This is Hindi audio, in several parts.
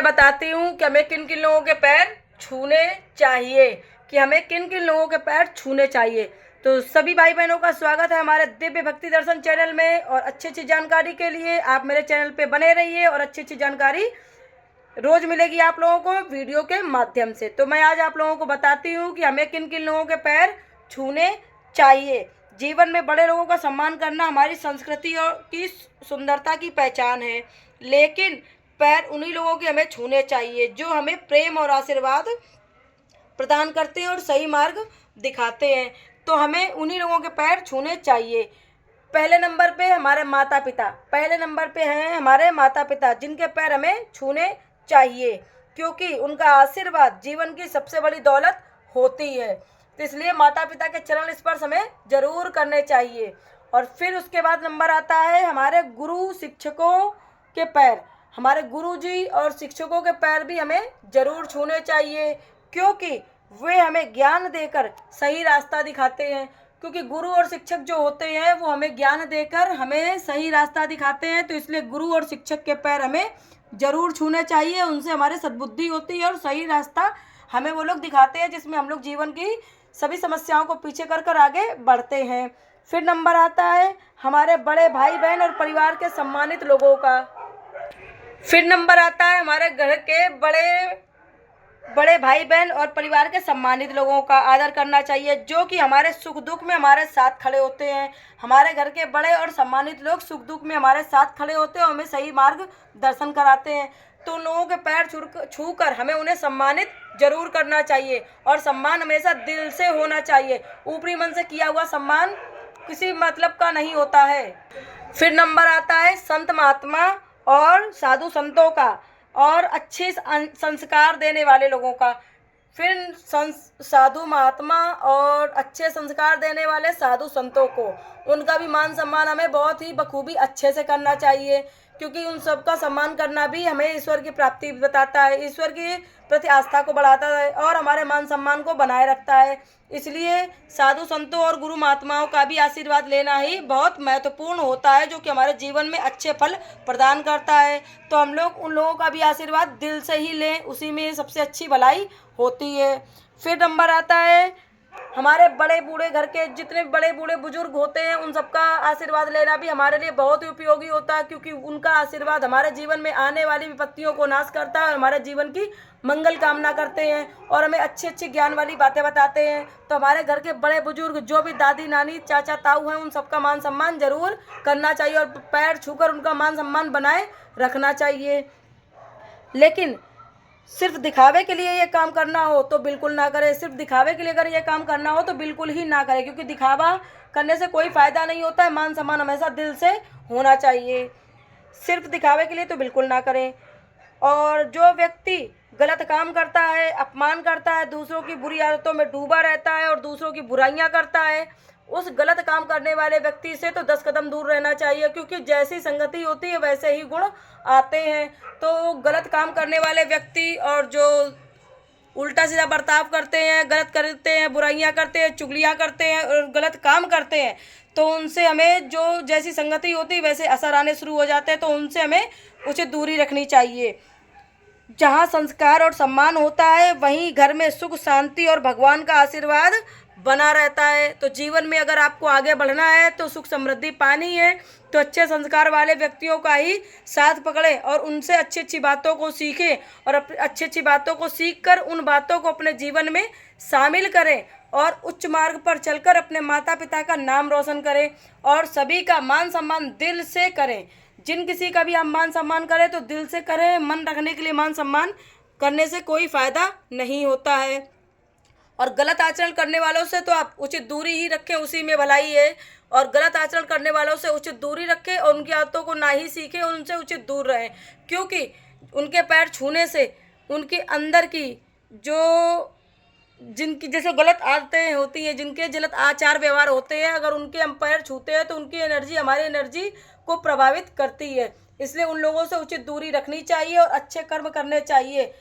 बताती हूँ कि हमें किन किन लोगों के पैर छूने चाहिए, कि हमें किन किन लोगों के पैर छूने चाहिए। तो सभी भाई बहनों का स्वागत है हमारे दिव्य भक्ति दर्शन चैनल में। और अच्छी अच्छी जानकारी के लिए आप मेरे चैनल पे बने रहिए और अच्छी अच्छी जानकारी रोज मिलेगी आप लोगों को वीडियो के माध्यम से। तो मैं आज आप लोगों को बताती हूँ कि हमें किन किन लोगों के पैर छूने चाहिए। जीवन में बड़े लोगों का सम्मान करना हमारी संस्कृति और की सुंदरता की पहचान है, लेकिन पैर उन्हीं लोगों के हमें छूने चाहिए जो हमें प्रेम और आशीर्वाद प्रदान करते हैं और सही मार्ग दिखाते हैं। तो हमें उन्हीं लोगों के पैर छूने चाहिए। पहले नंबर पे हमारे माता पिता, पहले नंबर पे हैं हमारे माता पिता, जिनके पैर हमें छूने चाहिए, क्योंकि उनका आशीर्वाद जीवन की सबसे बड़ी दौलत होती है। तो इसलिए माता पिता के चरण स्पर्श हमें जरूर करने चाहिए। और फिर उसके बाद नंबर आता है हमारे गुरु शिक्षकों के पैर। हमारे गुरुजी और शिक्षकों के पैर भी हमें जरूर छूने चाहिए, क्योंकि वे हमें ज्ञान देकर सही रास्ता दिखाते हैं। क्योंकि गुरु और शिक्षक जो होते हैं वो हमें ज्ञान देकर हमें सही रास्ता दिखाते हैं। तो इसलिए गुरु और शिक्षक के पैर हमें जरूर छूने चाहिए। उनसे हमारी सद्बुद्धि होती है और सही रास्ता हमें वो लोग दिखाते हैं, जिसमें हम लोग जीवन की सभी समस्याओं को पीछे कर कर आगे बढ़ते हैं। फिर नंबर आता है हमारे बड़े भाई बहन और परिवार के सम्मानित लोगों का। फिर नंबर आता है हमारे घर के बड़े भाई बहन और परिवार के सम्मानित लोगों का आदर करना चाहिए, जो कि हमारे सुख दुख में हमारे साथ खड़े होते हैं। हमारे घर के बड़े और सम्मानित लोग सुख दुख में हमारे साथ खड़े होते हैं और हमें सही मार्ग दर्शन कराते हैं। तो उन लोगों के पैर छू कर हमें उन्हें सम्मानित जरूर करना चाहिए। और सम्मान हमेशा दिल से होना चाहिए। ऊपरी मन से किया हुआ सम्मान किसी मतलब का नहीं होता है। फिर नंबर आता है संत महात्मा और साधु संतों का और अच्छे संस्कार देने वाले लोगों का। फिर साधु महात्मा और अच्छे संस्कार देने वाले साधु संतों को, उनका भी मान सम्मान हमें बहुत ही बखूबी अच्छे से करना चाहिए, क्योंकि उन सब का सम्मान करना भी हमें ईश्वर की प्राप्ति बताता है, ईश्वर की प्रति आस्था को बढ़ाता है और हमारे मान सम्मान को बनाए रखता है। इसलिए साधु संतों और गुरु महात्माओं का भी आशीर्वाद लेना ही बहुत महत्वपूर्ण होता है, जो कि हमारे जीवन में अच्छे फल प्रदान करता है। तो हम लोग उन लोगों का भी आशीर्वाद दिल से ही लें, उसी में सबसे अच्छी भलाई होती है। फिर नंबर आता है हमारे बड़े बूढ़े, घर के जितने बड़े बूढ़े बुजुर्ग होते हैं उन सबका आशीर्वाद लेना भी हमारे लिए बहुत ही उपयोगी होता है, क्योंकि उनका आशीर्वाद हमारे जीवन में आने वाली विपत्तियों को नाश करता है और हमारे जीवन की मंगल कामना करते हैं और हमें अच्छी अच्छी ज्ञान वाली बातें बताते हैं। तो हमारे घर के बड़े बुजुर्ग जो भी दादी नानी चाचा ताऊ हैं, उन सबका मान सम्मान जरूर करना चाहिए और पैर छूकर उनका मान सम्मान बनाए रखना चाहिए। लेकिन सिर्फ दिखावे के लिए ये काम करना हो तो बिल्कुल ना करें। सिर्फ दिखावे के लिए अगर ये काम करना हो तो बिल्कुल ही ना करें, क्योंकि दिखावा करने से कोई फ़ायदा नहीं होता है। मान सम्मान हमेशा दिल से होना चाहिए। सिर्फ दिखावे के लिए तो बिल्कुल ना करें। और जो व्यक्ति गलत काम करता है, अपमान करता है, दूसरों की बुरी आदतों में डूबा रहता है और दूसरों की बुराइयां करता है, उस गलत काम करने वाले व्यक्ति से तो 10 कदम दूर रहना चाहिए, क्योंकि जैसी संगति होती है वैसे ही गुण आते हैं। तो गलत काम करने वाले व्यक्ति और जो उल्टा सीधा बर्ताव करते हैं, गलत करते हैं, बुराइयां करते हैं, चुगलियां करते हैं और गलत काम करते हैं, तो उनसे हमें जो जैसी संगति होती है वैसे असर आने शुरू हो जाते हैं। तो उनसे हमें उचित दूरी रखनी चाहिए। जहाँ संस्कार और सम्मान होता है वहीं घर में सुख शांति और भगवान का आशीर्वाद बना रहता है। तो जीवन में अगर आपको आगे बढ़ना है तो सुख समृद्धि पानी है, तो अच्छे संस्कार वाले व्यक्तियों का ही साथ पकड़ें और उनसे अच्छी अच्छी बातों को सीखें और अच्छी अच्छी बातों को सीखकर उन बातों को अपने जीवन में शामिल करें और उच्च मार्ग पर चलकर अपने माता पिता का नाम रोशन करें और सभी का मान सम्मान दिल से करें। जिन किसी का भी आप मान सम्मान करें तो दिल से करें। मन रखने के लिए मान सम्मान करने से कोई फ़ायदा नहीं होता है। और गलत आचरण करने वालों से तो आप उचित दूरी ही रखें, उसी में भलाई है। और गलत आचरण करने वालों से उचित दूरी रखें और उनकी आदतों को ना ही सीखें, उनसे उचित दूर रहें, क्योंकि उनके पैर छूने से उनके अंदर की जो जिनकी जैसे गलत आदतें होती हैं, जिनके गलत आचार व्यवहार होते हैं, अगर उनके हम पैर छूते हैं तो उनकी एनर्जी हमारी एनर्जी को प्रभावित करती है। इसलिए उन लोगों से उचित दूरी रखनी चाहिए और अच्छे कर्म करने चाहिए।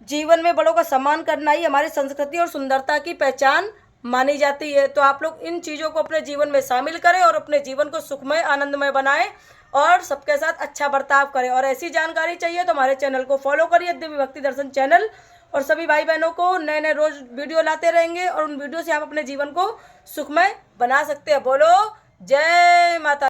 जीवन में बड़ों का सम्मान करना ही हमारी संस्कृति और सुंदरता की पहचान मानी जाती है। तो आप लोग इन चीज़ों को अपने जीवन में शामिल करें और अपने जीवन को सुखमय आनंदमय बनाएं और सबके साथ अच्छा बर्ताव करें। और ऐसी जानकारी चाहिए तो हमारे चैनल को फॉलो करिए, दिव्य भक्ति दर्शन चैनल। और सभी भाई बहनों को नए नए रोज वीडियो लाते रहेंगे और उन वीडियो से आप अपने जीवन को सुखमय बना सकते हैं। बोलो जय माता।